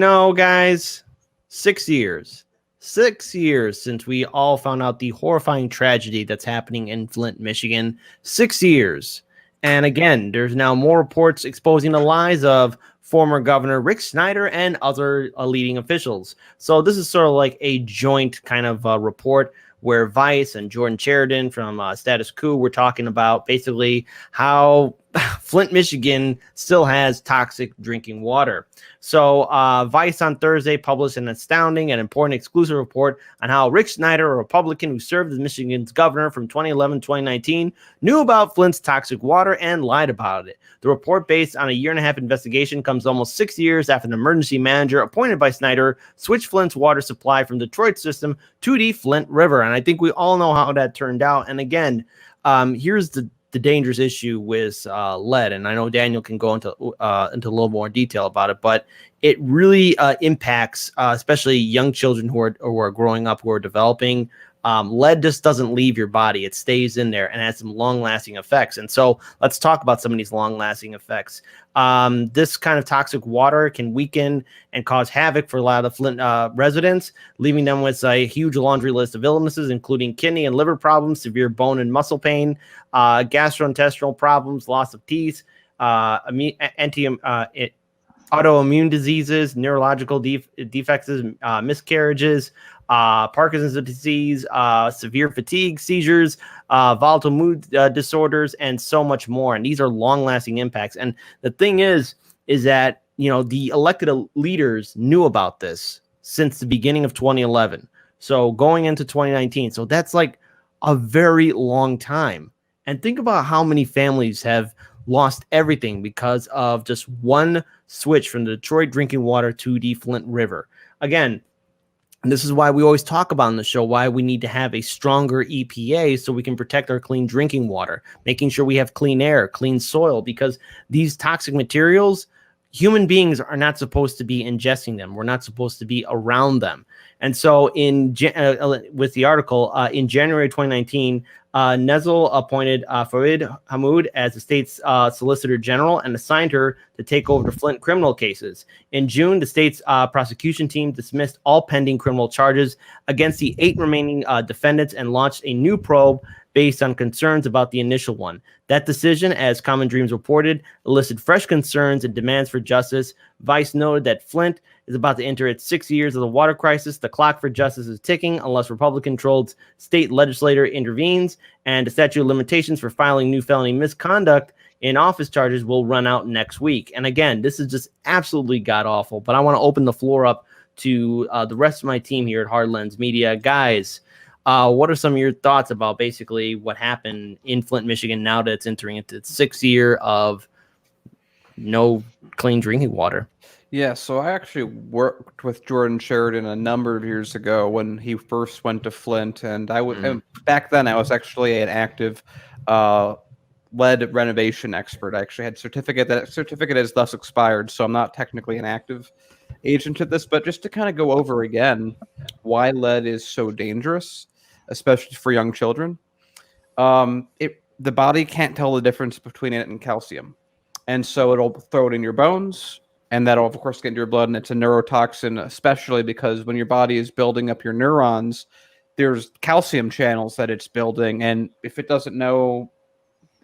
Guys, 6 years. 6 years since we all found out the horrifying tragedy that's happening in Flint, Michigan. 6 years. And again, there's now more reports exposing the lies of former Governor Rick Snyder and other leading officials. So this is sort of like a joint kind of report where Vice and Jordan Sheridan from Status Quo were talking about basically how Flint, Michigan still has toxic drinking water. So Vice on Thursday published an astounding and important exclusive report on how Rick Snyder, a Republican who served as Michigan's governor from 2011 to 2019, knew about Flint's toxic water and lied about it. The report, based on a year-and-a-half investigation, comes almost 6 years after an emergency manager appointed by Snyder switched Flint's water supply from Detroit's system to the Flint River. And I think we all know how that turned out. And again, here's the dangerous issue with lead, and I know Daniel can go into a little more detail about it, but it really impacts especially young children who are growing up, who are developing. Lead just doesn't leave your body. It stays in there and has some long-lasting effects. And so let's talk about some of these long-lasting effects. This kind of toxic water can weaken and cause havoc for a lot of Flint residents, leaving them with a huge laundry list of illnesses, including kidney and liver problems, severe bone and muscle pain, gastrointestinal problems, loss of teeth, autoimmune diseases, neurological defects, miscarriages, Parkinson's disease, severe fatigue, seizures, volatile mood disorders, and so much more. And these are long-lasting impacts. And the thing is that, the elected leaders knew about this since the beginning of 2011. So going into 2019. So that's like a very long time. And think about how many families have lost everything because of just one switch from the Detroit drinking water to the Flint River. Again, and this is why we always talk about on the show, why we need to have a stronger EPA so we can protect our clean drinking water, making sure we have clean air, clean soil, because these toxic materials, human beings are not supposed to be ingesting them. We're not supposed to be around them. And so with the article, in January 2019, Nezel appointed Farid Hamoud as the state's Solicitor General and assigned her to take over the Flint criminal cases. In June, the state's prosecution team dismissed all pending criminal charges against the 8 remaining defendants and launched a new probe based on concerns about the initial one. That decision, as Common Dreams reported, elicited fresh concerns and demands for justice. Vice noted that Flint is about to enter its 6 years of the water crisis. The clock for justice is ticking unless Republican-controlled state legislature intervenes, and the statute of limitations for filing new felony misconduct in office charges will run out next week. And again, this is just absolutely god-awful, but I want to open the floor up to the rest of my team here at Hard Lens Media. Guys, what are some of your thoughts about basically what happened in Flint, Michigan, now that it's entering into its 6th year of no clean drinking water? Yeah, so I actually worked with Jordan Sheridan a number of years ago when he first went to Flint, and and back then I was actually an active lead renovation expert. I actually had certificate. That certificate is thus expired, so I'm not technically an active agent at this, but just to kind of go over again why lead is so dangerous, especially for young children. The body can't tell the difference between it and calcium, and so it'll throw it in your bones, and that'll of course get into your blood, and it's a neurotoxin, especially because when your body is building up your neurons, there's calcium channels that it's building, and if it doesn't know,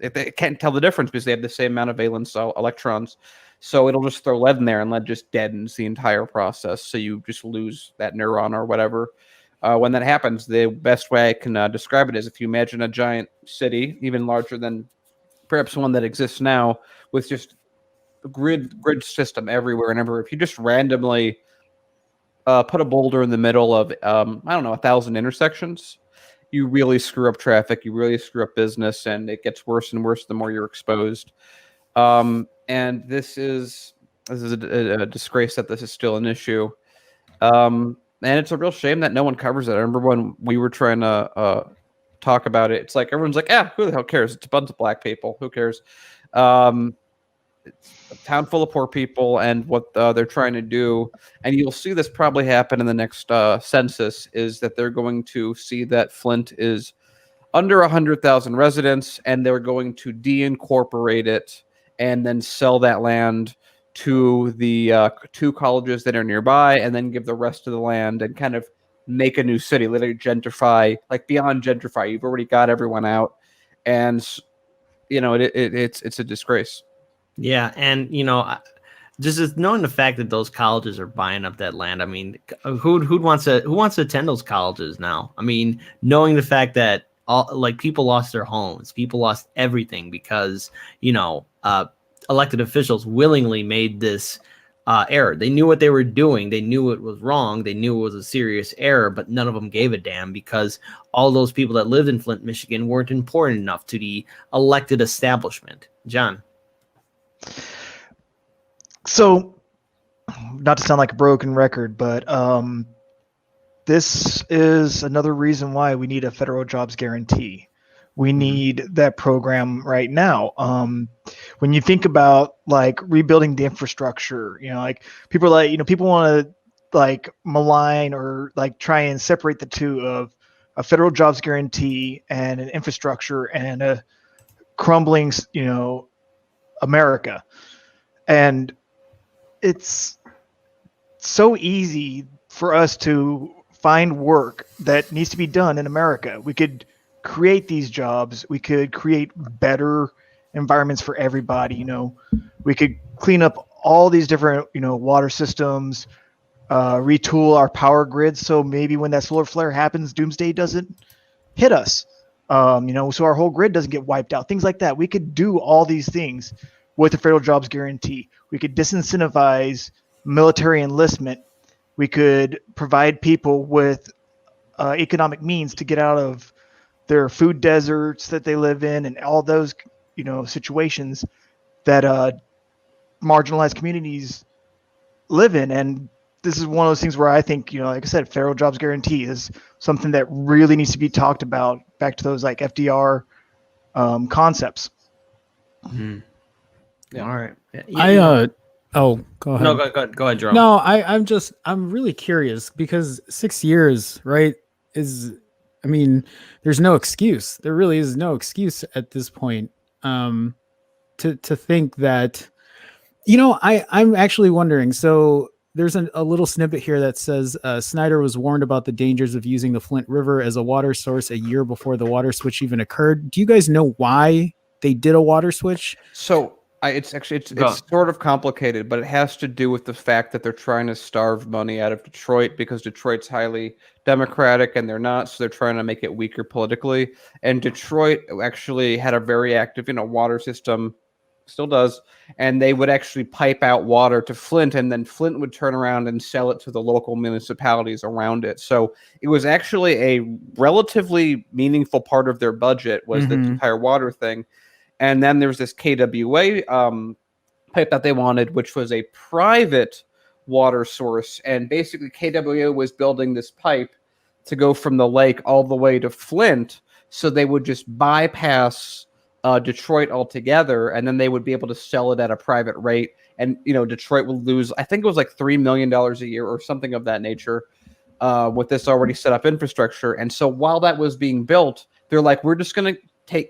it can't tell the difference because they have the same amount of valence electrons. So it'll just throw lead in there, and lead just deadens the entire process. So you just lose that neuron or whatever. When that happens, the best way I can describe it is if you imagine a giant city, even larger than perhaps one that exists now, with just a grid system everywhere and everywhere. If you just randomly put a boulder in the middle of, 1,000 intersections, you really screw up traffic, you really screw up business, and it gets worse and worse the more you're exposed. And this is a disgrace that this is still an issue. And it's a real shame that no one covers it. I remember when we were trying to talk about it, it's like everyone's like, who the hell cares? It's a bunch of black people. Who cares? It's a town full of poor people, and what they're trying to do, and you'll see this probably happen in the next census, is that they're going to see that Flint is under 100,000 residents, and they're going to deincorporate it and then sell that land to the 2 colleges that are nearby, and then give the rest of the land and kind of make a new city, literally gentrify, like beyond gentrify. You've already got everyone out, and it's a disgrace. Yeah, and just as knowing the fact that those colleges are buying up that land, I mean, who wants to attend those colleges now? I mean, knowing the fact that people lost their homes, people lost everything because elected officials willingly made this error. They knew what they were doing. They knew it was wrong. They knew it was a serious error, but none of them gave a damn because all those people that lived in Flint, Michigan weren't important enough to the elected establishment. John. So, not to sound like a broken record, but this is another reason why we need a federal jobs guarantee. We need that program right now. When you think about like rebuilding the infrastructure, like people want to like malign or like try and separate the two of a federal jobs guarantee and an infrastructure and a crumbling, America. And it's so easy for us to find work that needs to be done in America. We could create these jobs. We could create better environments for everybody. We could clean up all these different, water systems, retool our power grid. So maybe when that solar flare happens, doomsday doesn't hit us. So our whole grid doesn't get wiped out, things like that. We could do all these things with the federal jobs guarantee. We could disincentivize military enlistment. We could provide people with economic means to get out of their food deserts that they live in and all those, situations that marginalized communities live in. And this is one of those things where I think, like I said, federal jobs guarantee is something that really needs to be talked about, back to those like FDR concepts. Mm-hmm. Yeah. All right. Go ahead. No, go ahead, Jerome. No, I'm really curious because 6 years, right, there's no excuse. There really is no excuse at this point to think that, I'm actually wondering. So there's a little snippet here that says Snyder was warned about the dangers of using the Flint River as a water source a year before the water switch even occurred. Do you guys know why they did a water switch? So it's sort of complicated, but it has to do with the fact that they're trying to starve money out of Detroit because Detroit's highly Democratic and they're not, so they're trying to make it weaker politically. And Detroit actually had a very active, water system, still does, and they would actually pipe out water to Flint, and then Flint would turn around and sell it to the local municipalities around it. So it was actually a relatively meaningful part of their budget was the entire water thing. And then there's this KWA pipe that they wanted, which was a private water source. And basically KWA was building this pipe to go from the lake all the way to Flint. So they would just bypass Detroit altogether, and then they would be able to sell it at a private rate. And, Detroit would lose, I think it was like $3 million a year or something of that nature with this already set up infrastructure. And so while that was being built, they're like, we're just going to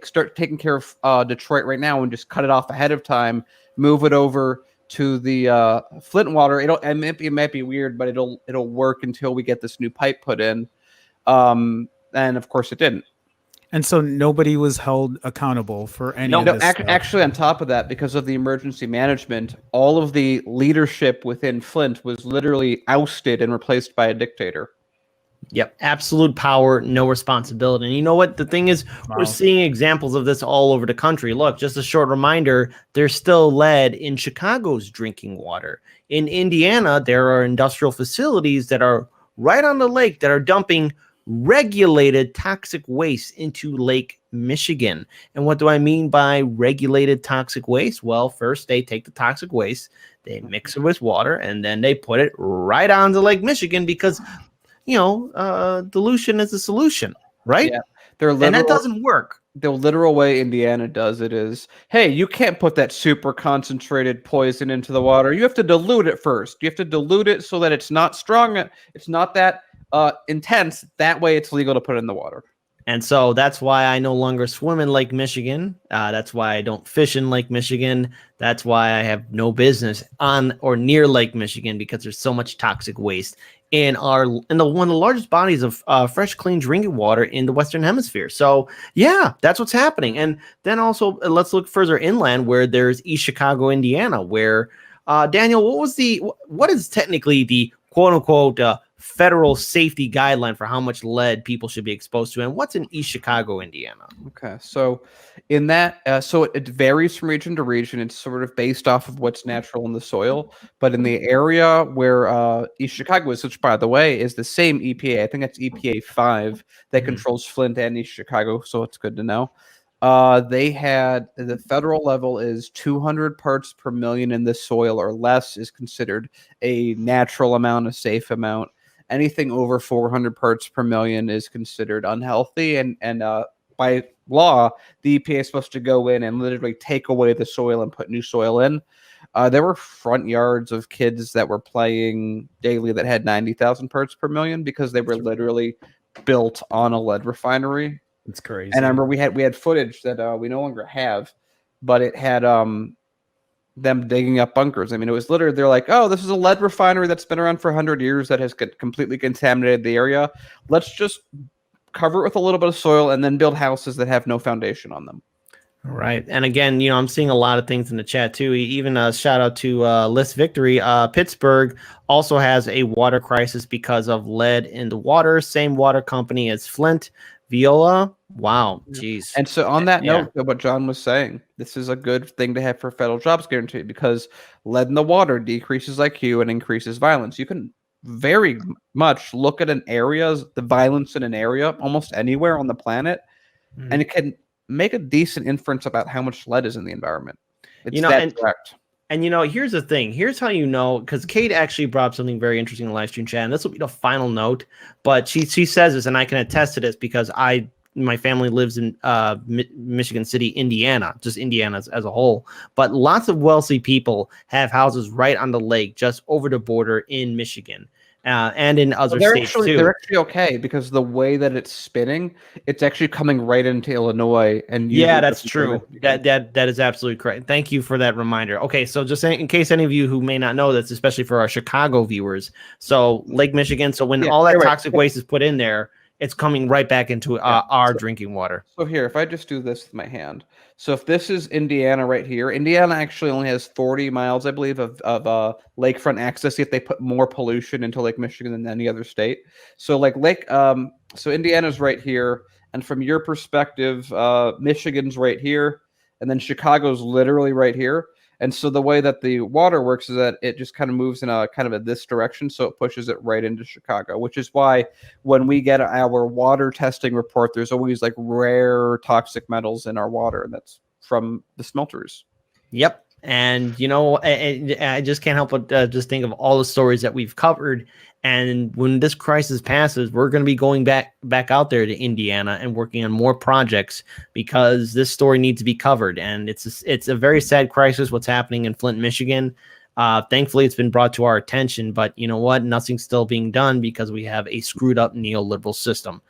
start taking care of Detroit right now and just cut it off ahead of time, move it over to the Flint water. It might be weird, but it'll work until we get this new pipe put in. And of course it didn't. And so nobody was held accountable for any of this stuff. Actually, on top of that, because of the emergency management, all of the leadership within Flint was literally ousted and replaced by a dictator. Yep. Absolute power, no responsibility. And you know what? The thing is, we're seeing examples of this all over the country. Look, just a short reminder, there's still lead in Chicago's drinking water. In Indiana, there are industrial facilities that are right on the lake that are dumping regulated toxic waste into Lake Michigan. And what do I mean by regulated toxic waste? Well, first they take the toxic waste, they mix it with water, and then they put it right onto Lake Michigan because, dilution is a solution, right? Yeah. And that doesn't work. The literal way Indiana does it is, hey, you can't put that super concentrated poison into the water. You have to dilute it first. You have to dilute it so that it's not strong. It's not that intense. That way it's legal to put it in the water. And so that's why I no longer swim in Lake Michigan. That's why I don't fish in Lake Michigan. That's why I have no business on or near Lake Michigan, because there's so much toxic waste in one of the largest bodies of fresh, clean drinking water in the Western Hemisphere. So yeah, that's what's happening. And then also let's look further inland, where there's East Chicago, Indiana, where Daniel, what is technically the quote unquote federal safety guideline for how much lead people should be exposed to, and what's in East Chicago, Indiana? Okay, so in that, so it varies from region to region. It's sort of based off of what's natural in the soil. But in the area where East Chicago is, which by the way is the same EPA, I think that's EPA 5 that controls Flint and East Chicago. So it's good to know. They had the federal level is 200 parts per million in the soil or less is considered a natural amount, a safe amount. Anything over 400 parts per million is considered unhealthy, and by law, the EPA is supposed to go in and literally take away the soil and put new soil in. There were front yards of kids that were playing daily that had 90,000 parts per million because they were literally built on a lead refinery. It's crazy. And I remember we had footage that we no longer have, but it had them digging up bunkers. I mean, it was literally, they're like, oh, this is a lead refinery that's been around for 100 years that has completely contaminated the area. Let's just cover it with a little bit of soil and then build houses that have no foundation on them. All right. And again, I'm seeing a lot of things in the chat too. Even a shout out to List Victory. Pittsburgh also has a water crisis because of lead in the water. Same water company as Flint. Viola. Wow. Jeez. And so on that note, what John was saying, this is a good thing to have for federal jobs guarantee, because lead in the water decreases IQ and increases violence. You can very much look at the violence in an area almost anywhere on the planet, and it can make a decent inference about how much lead is in the environment. It's direct. And here's the thing. Here's how because Kate actually brought up something very interesting in the live stream chat, and this will be the final note. But she says this, and I can attest to this because my family lives in Michigan City, Indiana, just Indiana as a whole. But lots of wealthy people have houses right on the lake, just over the border in Michigan. And in other states too. They're actually okay because the way that it's spinning, it's actually coming right into Illinois. And yeah, that's true. That is absolutely correct. Thank you for that reminder. Okay, so just in case any of you who may not know this, especially for our Chicago viewers, so Lake Michigan. So when all that toxic waste is put in there, it's coming right back into our drinking water. So here, if I just do this with my hand. So if this is Indiana right here, Indiana actually only has 40 miles, I believe, of lakefront access, yet they put more pollution into Lake Michigan than any other state. So so Indiana's right here. And from your perspective, Michigan's right here. And then Chicago's literally right here. And so the way that the water works is that it just kind of moves in a kind of this direction. So it pushes it right into Chicago, which is why when we get our water testing report, there's always like rare toxic metals in our water. And that's from the smelters. Yep. And, I just can't help but just think of all the stories that we've covered. And when this crisis passes, we're going to be going back out there to Indiana and working on more projects because this story needs to be covered. And it's a very sad crisis, what's happening in Flint, Michigan. Thankfully, it's been brought to our attention. But you know what? Nothing's still being done because we have a screwed up neoliberal system.